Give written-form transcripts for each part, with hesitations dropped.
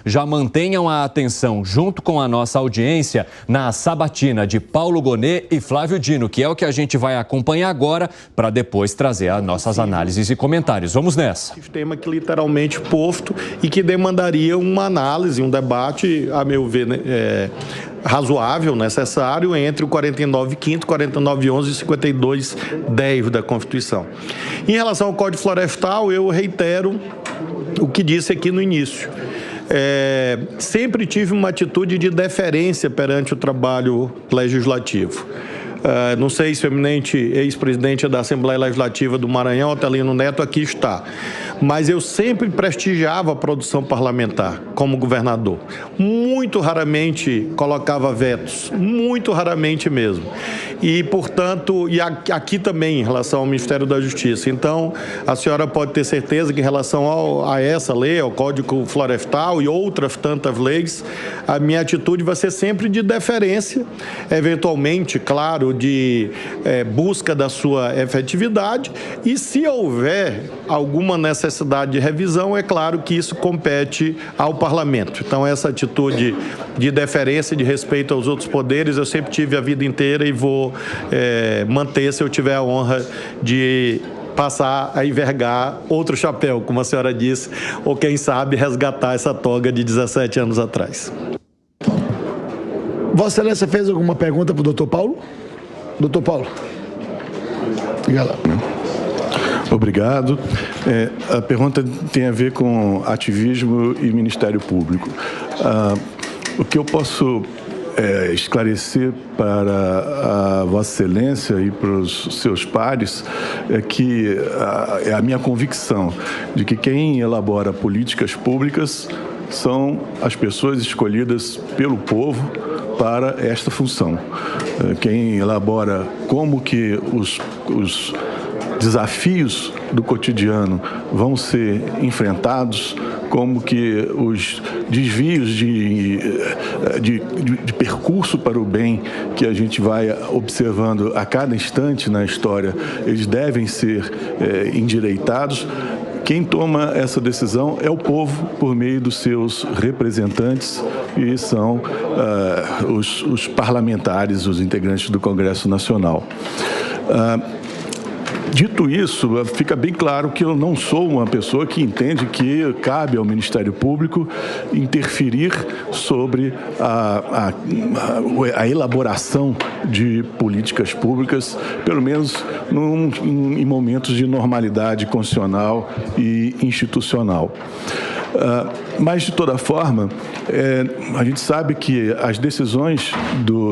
já mantenham a atenção junto com a nossa audiência na sabatina de Paulo Gonet e Flávio Dino, que é o que a gente vai acompanhar agora para depois trazer as nossas análises e comentários. Vamos nessa. Tema que literalmente posto e que demandaria uma análise, um debate, a meu ver, razoável, necessário, entre o 49.5º, 49.11 e 52.10 da Constituição. Em relação ao Código Florestal, eu reitero o que disse aqui no início. Sempre tive uma atitude de deferência perante o trabalho legislativo. Não sei se o eminente ex-presidente da Assembleia Legislativa do Maranhão, Otelino Neto, aqui está, mas eu sempre prestigiava a produção parlamentar como governador. Muito raramente colocava vetos, muito raramente mesmo. E, portanto, aqui também em relação ao Ministério da Justiça. Então, a senhora pode ter certeza que em relação a essa lei, ao Código Florestal e outras tantas leis, a minha atitude vai ser sempre de deferência, eventualmente, claro, de busca da sua efetividade, e se houver alguma necessidade de revisão, é claro que isso compete ao Parlamento. Então, essa atitude de deferência e de respeito aos outros poderes, eu sempre tive a vida inteira e vou manter, se eu tiver a honra de passar a envergar outro chapéu, como a senhora disse, ou quem sabe resgatar essa toga de 17 anos atrás. Vossa Excelência fez alguma pergunta para o doutor Paulo? Doutor Paulo. Diga lá. Obrigado. A pergunta tem a ver com ativismo e Ministério Público. O que eu posso esclarecer para a Vossa Excelência e para os seus pares é que é a minha convicção de que quem elabora políticas públicas são as pessoas escolhidas pelo povo para esta função. Quem elabora como que os desafios do cotidiano vão ser enfrentados, como que os desvios de percurso para o bem que a gente vai observando a cada instante na história, eles devem ser endireitados. Quem toma essa decisão é o povo por meio dos seus representantes, e são os parlamentares, os integrantes do Congresso Nacional. Dito isso, fica bem claro que eu não sou uma pessoa que entende que cabe ao Ministério Público interferir sobre a elaboração de políticas públicas, pelo menos em momentos de normalidade constitucional e institucional. Mas, de toda forma, a gente sabe que as decisões,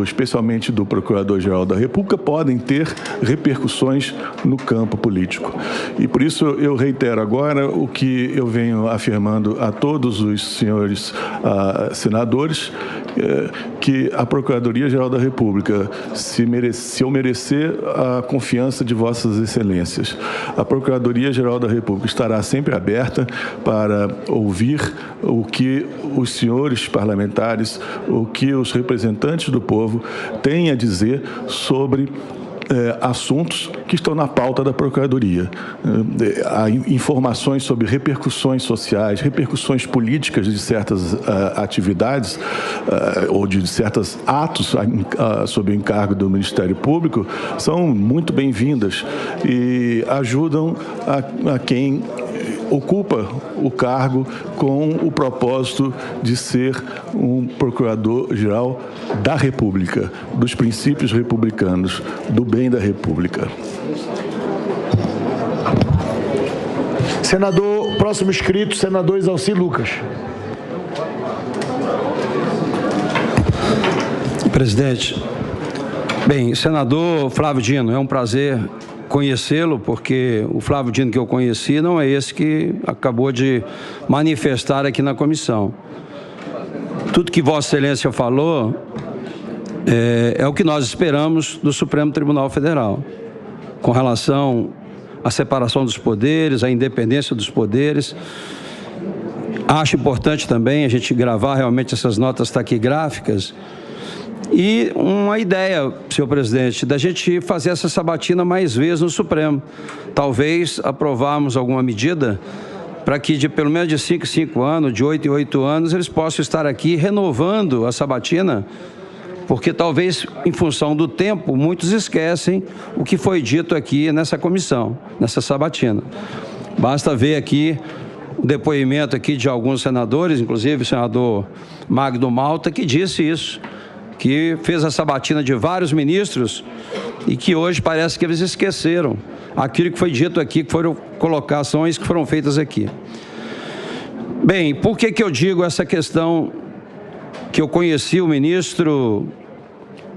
especialmente do Procurador-Geral da República, podem ter repercussões no campo político. E, por isso, eu reitero agora o que eu venho afirmando a todos os senhores senadores, que a Procuradoria-Geral da República, se eu merecer a confiança de Vossas Excelências, a Procuradoria-Geral da República estará sempre aberta para ouvir o que os senhores parlamentares, o que os representantes do povo têm a dizer sobre assuntos que estão na pauta da Procuradoria. Há informações sobre repercussões sociais, repercussões políticas de certas atividades ou de certos atos sob o encargo do Ministério Público, são muito bem-vindas e ajudam a quem ocupa o cargo com o propósito de ser um procurador-geral da República, dos princípios republicanos, do bem da República. Senador, próximo inscrito, senador Exalci Lucas. Presidente, bem, senador Flávio Dino, é um prazer conhecê-lo, porque o Flávio Dino que eu conheci não é esse que acabou de manifestar aqui na comissão. Tudo que Vossa Excelência falou é o que nós esperamos do Supremo Tribunal Federal, com relação à separação dos poderes, à independência dos poderes. Acho importante também a gente gravar realmente essas notas taquigráficas. E uma ideia, senhor presidente, da gente fazer essa sabatina mais vezes no Supremo. Talvez aprovarmos alguma medida para que de pelo menos de 5 em 5 anos, de 8 em 8 anos, eles possam estar aqui renovando a sabatina, porque talvez em função do tempo, muitos esquecem o que foi dito aqui nessa comissão, nessa sabatina. Basta ver aqui o depoimento aqui de alguns senadores, inclusive o senador Magno Malta, que disse isso, que fez a sabatina de vários ministros e que hoje parece que eles esqueceram aquilo que foi dito aqui, que foram colocações que foram feitas aqui. Bem, por que eu digo essa questão que eu conheci o ministro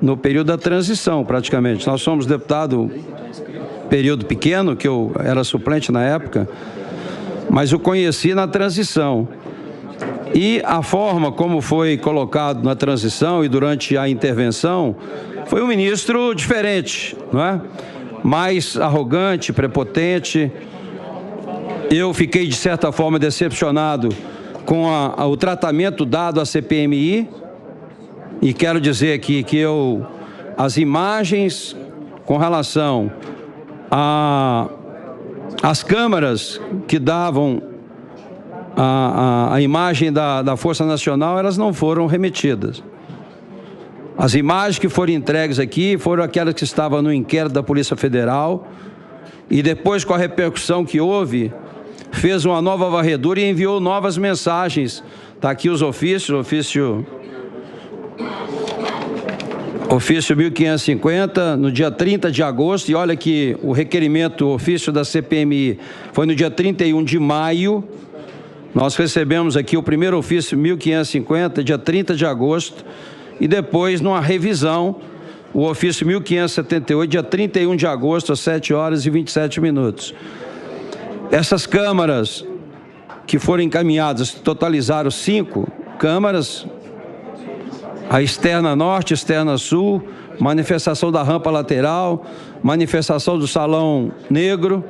no período da transição, praticamente? Nós somos deputado período pequeno, que eu era suplente na época, mas o conheci na transição. E a forma como foi colocado na transição e durante a intervenção foi um ministro diferente, não é? Mais arrogante, prepotente. Eu fiquei, de certa forma, decepcionado com o tratamento dado à CPMI, e quero dizer aqui que as imagens com relação às câmaras que davam a imagem da Força Nacional, elas não foram remetidas. As imagens que foram entregues aqui foram aquelas que estavam no inquérito da Polícia Federal, e depois, com a repercussão que houve, fez uma nova varredura e enviou novas mensagens. Está aqui os ofícios, ofício 1550, no dia 30 de agosto, e olha que o requerimento, o ofício da CPMI, foi no dia 31 de maio, nós recebemos aqui o primeiro ofício 1550, dia 30 de agosto, e depois, numa revisão, o ofício 1578, dia 31 de agosto, às 7 horas e 27 minutos. Essas câmaras que foram encaminhadas totalizaram 5 câmaras, a externa norte, externa sul, manifestação da rampa lateral, manifestação do salão negro.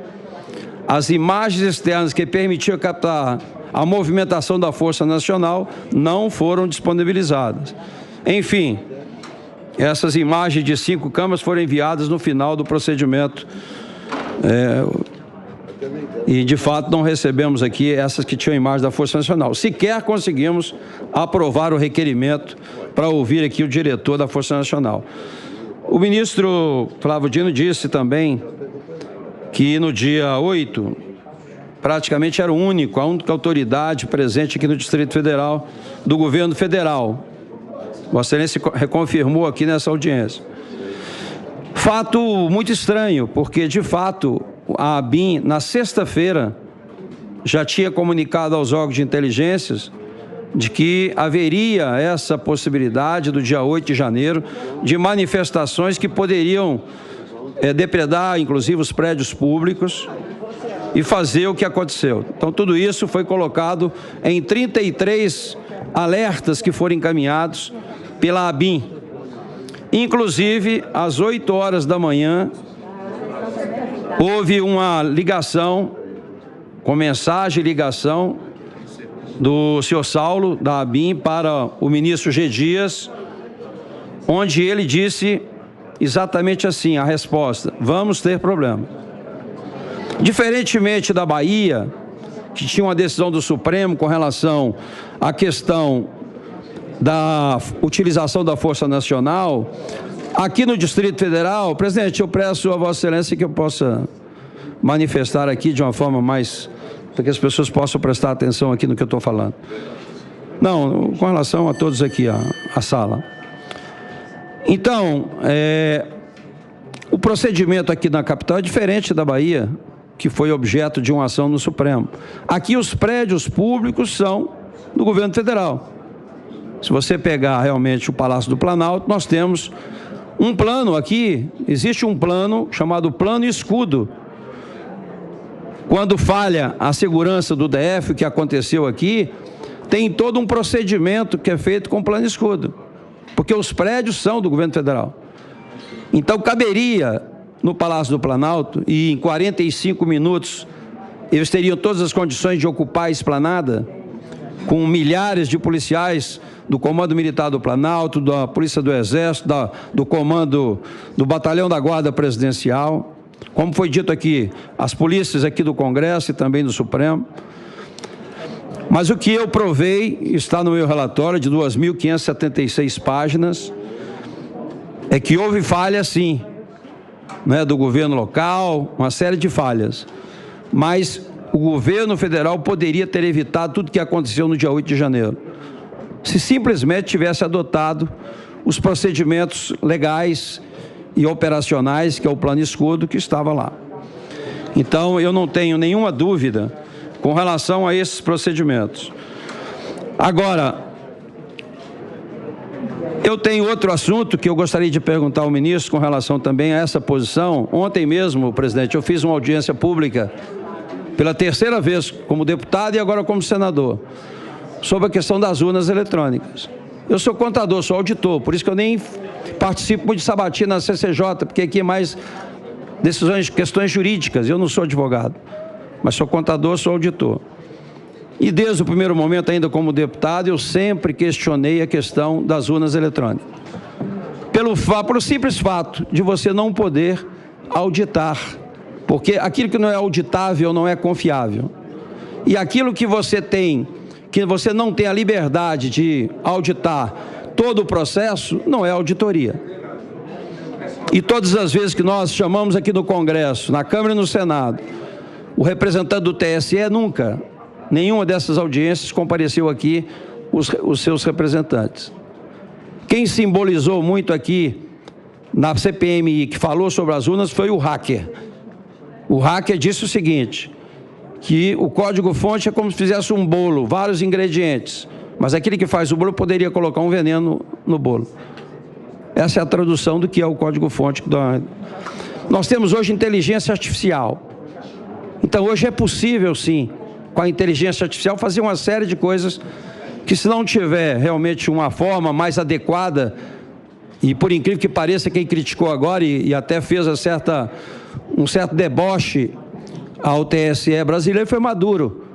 As imagens externas que permitiam captar a movimentação da Força Nacional não foram disponibilizadas. Enfim, essas imagens de 5 câmaras foram enviadas no final do procedimento. E, de fato, não recebemos aqui essas que tinham imagem da Força Nacional. Sequer conseguimos aprovar o requerimento para ouvir aqui o diretor da Força Nacional. O ministro Flávio Dino disse também que no dia 8, praticamente era a única autoridade presente aqui no Distrito Federal, do governo federal. Vossa Excelência reconfirmou aqui nessa audiência. Fato muito estranho, porque, de fato, a ABIN, na sexta-feira, já tinha comunicado aos órgãos de inteligências de que haveria essa possibilidade, do dia 8 de janeiro, de manifestações que poderiam depredar, inclusive, os prédios públicos e fazer o que aconteceu. Então, tudo isso foi colocado em 33 alertas que foram encaminhados pela ABIN. Inclusive, às 8 horas da manhã, houve uma ligação, com mensagem e ligação, do senhor Saulo, da ABIN, para o ministro G. Dias, onde ele disse exatamente assim, a resposta: vamos ter problema. Diferentemente da Bahia, que tinha uma decisão do Supremo com relação à questão da utilização da Força Nacional, aqui no Distrito Federal, presidente, eu peço a Vossa Excelência que eu possa manifestar aqui de uma forma mais, para que as pessoas possam prestar atenção aqui no que eu estou falando. Não, com relação a todos aqui, a sala. Então, o procedimento aqui na capital é diferente da Bahia, que foi objeto de uma ação no Supremo. Aqui os prédios públicos são do governo federal. Se você pegar realmente o Palácio do Planalto, nós temos um plano aqui, existe um plano chamado Plano Escudo. Quando falha a segurança do DF, o que aconteceu aqui, tem todo um procedimento que é feito com Plano Escudo, porque os prédios são do governo federal. Então, caberia no Palácio do Planalto, e em 45 minutos eles teriam todas as condições de ocupar a esplanada, com milhares de policiais do Comando Militar do Planalto, da Polícia do Exército, do Comando do Batalhão da Guarda Presidencial, como foi dito aqui, as polícias aqui do Congresso e também do Supremo. Mas o que eu provei, está no meu relatório de 2.576 páginas, é que houve falha sim, né, do governo local, uma série de falhas. Mas o governo federal poderia ter evitado tudo o que aconteceu no dia 8 de janeiro, se simplesmente tivesse adotado os procedimentos legais e operacionais, que é o plano escudo, que estava lá. Então, eu não tenho nenhuma dúvida com relação a esses procedimentos. Agora, eu tenho outro assunto que eu gostaria de perguntar ao ministro com relação também a essa posição. Ontem mesmo, presidente, eu fiz uma audiência pública pela terceira vez como deputado e agora como senador, sobre a questão das urnas eletrônicas. Eu sou contador, sou auditor, por isso que eu nem participo muito de sabatina na CCJ, porque aqui é mais decisões, questões jurídicas, eu não sou advogado, mas sou contador, sou auditor. E desde o primeiro momento, ainda como deputado, eu sempre questionei a questão das urnas eletrônicas. Pelo simples fato de você não poder auditar, porque aquilo que não é auditável não é confiável. E aquilo que você tem, que você não tem a liberdade de auditar todo o processo, não é auditoria. E todas as vezes que nós chamamos aqui no Congresso, na Câmara e no Senado, o representante do TSE nunca, nenhuma dessas audiências compareceu aqui os seus representantes. Quem simbolizou muito aqui na CPMI, que falou sobre as urnas, foi o hacker. O hacker disse o seguinte, que o código-fonte é como se fizesse um bolo, vários ingredientes, mas aquele que faz o bolo poderia colocar um veneno no bolo. Essa é a tradução do que é o código-fonte. Nós temos hoje inteligência artificial. Então, hoje é possível, sim, com a inteligência artificial, fazer uma série de coisas que, se não tiver realmente uma forma mais adequada, e por incrível que pareça, quem criticou agora e até fez um certo deboche ao TSE brasileiro foi Maduro,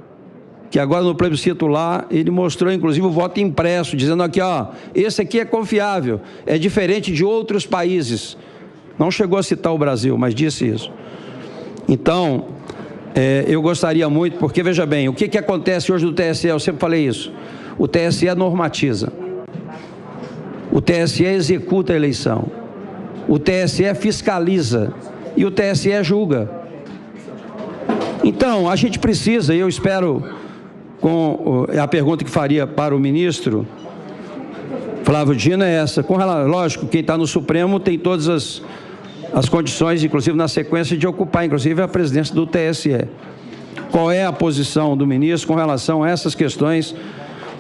que agora no plebiscito lá, ele mostrou inclusive o voto impresso, dizendo aqui, ó, esse aqui é confiável, é diferente de outros países. Não chegou a citar o Brasil, mas disse isso. Então, eu gostaria muito, porque veja bem, o que acontece hoje no TSE, eu sempre falei isso, o TSE normatiza, o TSE executa a eleição, o TSE fiscaliza e o TSE julga. Então, a gente precisa, e eu espero, com a pergunta que faria para o ministro Flávio Dino é essa, lógico, quem está no Supremo tem todas as condições, inclusive na sequência, de ocupar, inclusive, a presidência do TSE. Qual é a posição do ministro com relação a essas questões,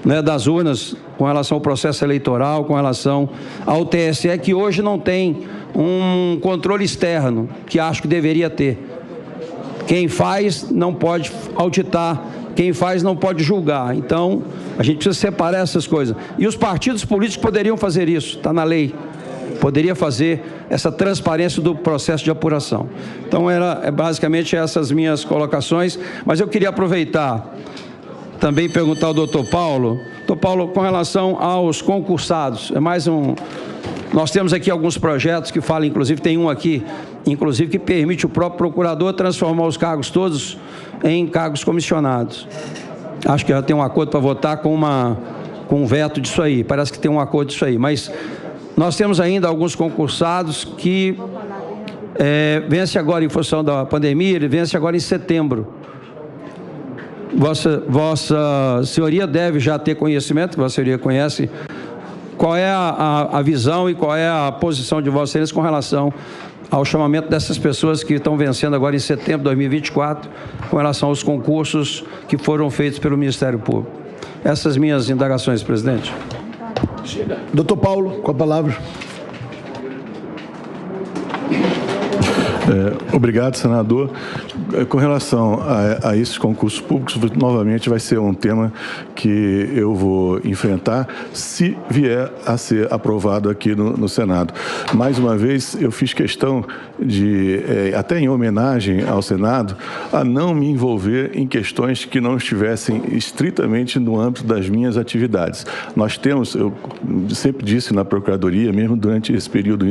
né, das urnas, com relação ao processo eleitoral, com relação ao TSE, que hoje não tem um controle externo, que acho que deveria ter. Quem faz não pode auditar, quem faz não pode julgar. Então, a gente precisa separar essas coisas. E os partidos políticos poderiam fazer isso, está na lei. Poderia fazer essa transparência do processo de apuração. Então, basicamente essas minhas colocações, mas eu queria aproveitar, também perguntar ao doutor Paulo. Doutor Paulo, com relação aos concursados, nós temos aqui alguns projetos que falam, inclusive tem um aqui, inclusive que permite o próprio procurador transformar os cargos todos em cargos comissionados. Acho que já tem um acordo para votar com um veto disso aí, parece que tem um acordo disso aí, mas nós temos ainda alguns concursados que vence agora em função da pandemia, ele vence agora em setembro. Vossa Senhoria deve já ter conhecimento, Vossa Senhoria conhece, qual é a visão e qual é a posição de Vossa Senhoria com relação ao chamamento dessas pessoas que estão vencendo agora em setembro de 2024, com relação aos concursos que foram feitos pelo Ministério Público. Essas minhas indagações, presidente. Doutor Paulo, com a palavra. Obrigado, senador. Com relação a esses concursos públicos, novamente vai ser um tema que eu vou enfrentar se vier a ser aprovado aqui no Senado. Mais uma vez, eu fiz questão de, até em homenagem ao Senado, a não me envolver em questões que não estivessem estritamente no âmbito das minhas atividades. Nós temos, eu sempre disse na Procuradoria, mesmo durante esse período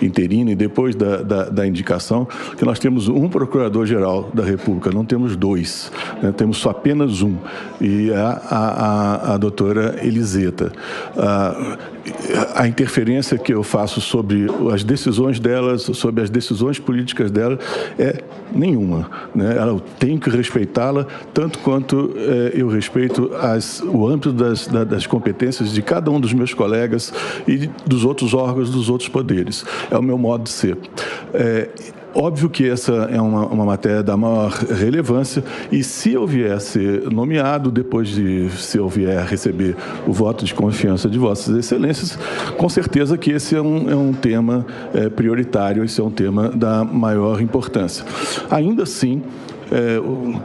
interino e depois da indicação, que nós temos um procurador-geral Procurador-Geral da República, não temos dois, né? Temos só apenas um, e a doutora Eliseta. A interferência que eu faço sobre as decisões delas, sobre as decisões políticas dela, é nenhuma, né? Ela tem que respeitá-la, tanto quanto eu respeito o âmbito das competências de cada um dos meus colegas e dos outros órgãos, dos outros poderes. É o meu modo de ser. Óbvio que essa é uma matéria da maior relevância e se eu vier a ser nomeado, se eu vier a receber o voto de confiança de Vossas Excelências, com certeza que esse é um tema prioritário, esse é um tema da maior importância. Ainda assim,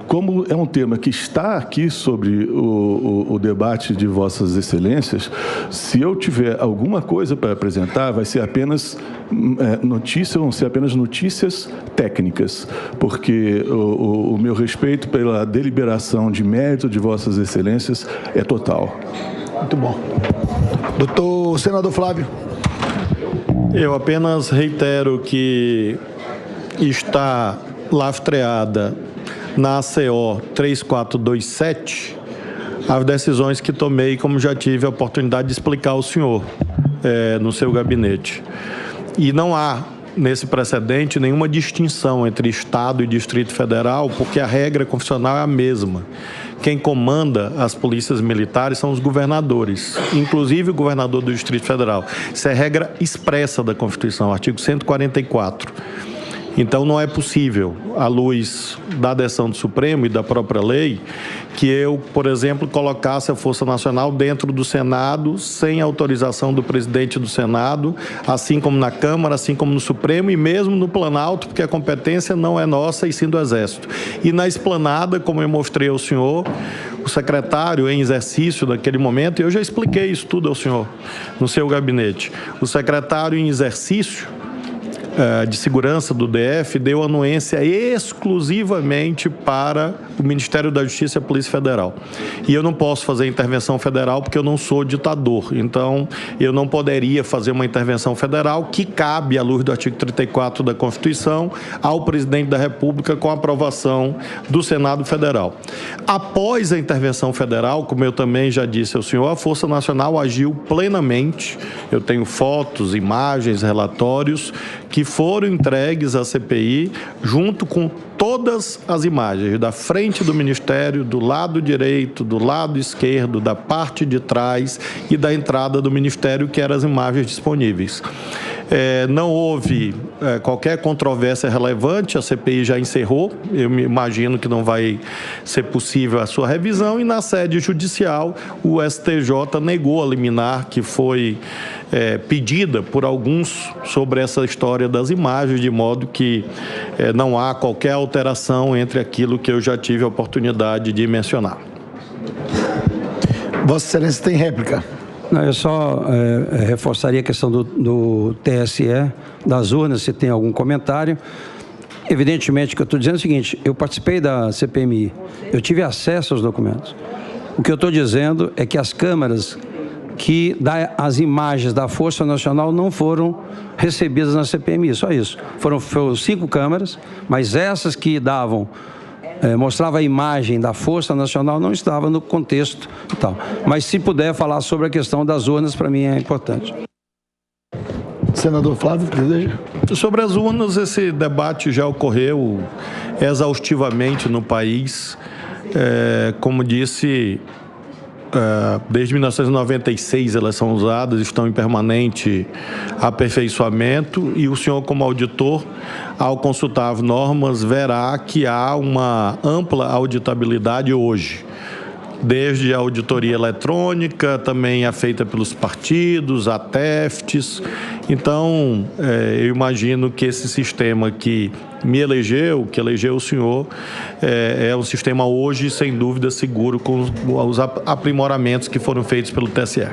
como é um tema que está aqui sobre o debate de Vossas Excelências, se eu tiver alguma coisa para apresentar, vai ser apenas vão ser apenas notícias técnicas, porque o meu respeito pela deliberação de mérito de Vossas Excelências é total. Muito bom. Doutor Senador Flávio. Eu apenas reitero que está lastreada na ACO 3427 as decisões que tomei, como já tive a oportunidade de explicar ao senhor no seu gabinete. E não há, nesse precedente, nenhuma distinção entre Estado e Distrito Federal, porque a regra constitucional é a mesma. Quem comanda as polícias militares são os governadores, inclusive o governador do Distrito Federal. Isso é regra expressa da Constituição, artigo 144. Então, não é possível, à luz da decisão do Supremo e da própria lei, que eu, por exemplo, colocasse a Força Nacional dentro do Senado, sem autorização do presidente do Senado, assim como na Câmara, assim como no Supremo e mesmo no Planalto, porque a competência não é nossa e sim do Exército. E na esplanada, como eu mostrei ao senhor, o secretário em exercício naquele momento, e eu já expliquei isso tudo ao senhor no seu gabinete, o secretário em exercício de Segurança do DF deu anuência exclusivamente para o Ministério da Justiça e a Polícia Federal. E eu não posso fazer intervenção federal porque eu não sou ditador. Então, eu não poderia fazer uma intervenção federal que cabe, à luz do artigo 34 da Constituição, ao presidente da República com aprovação do Senado Federal. Após a intervenção federal, como eu também já disse ao senhor, a Força Nacional agiu plenamente. Eu tenho fotos, imagens, relatórios que foram entregues à CPI junto com todas as imagens da frente do Ministério, do lado direito, do lado esquerdo, da parte de trás e da entrada do Ministério, que eram as imagens disponíveis. Não houve qualquer controvérsia relevante, a CPI já encerrou, eu me imagino que não vai ser possível a sua revisão, e na sede judicial o STJ negou a liminar que foi pedida por alguns sobre essa história das imagens, de modo que não há qualquer alteração entre aquilo que eu já tive a oportunidade de mencionar. Vossa Excelência tem réplica. Não, eu só reforçaria a questão do TSE, das urnas, se tem algum comentário. Evidentemente, o que eu estou dizendo é o seguinte, eu participei da CPMI, eu tive acesso aos documentos. O que eu estou dizendo é que as câmaras que dão as imagens da Força Nacional não foram recebidas na CPMI, só isso. Foram 5 câmaras, mas essas que davam... mostrava a imagem da Força Nacional, não estava no contexto e tal. Mas se puder falar sobre a questão das urnas, para mim é importante. Senador Flávio, deseja? Sobre as urnas, esse debate já ocorreu exaustivamente no país. Como disse, desde 1996 elas são usadas, estão em permanente aperfeiçoamento, e o senhor, como auditor, ao consultar as normas, verá que há uma ampla auditabilidade hoje. Desde a auditoria eletrônica, também é feita pelos partidos, a TEFTs. Então, eu imagino que esse sistema que me elegeu, que elegeu o senhor, é um sistema hoje, sem dúvida, seguro, com os aprimoramentos que foram feitos pelo TSE.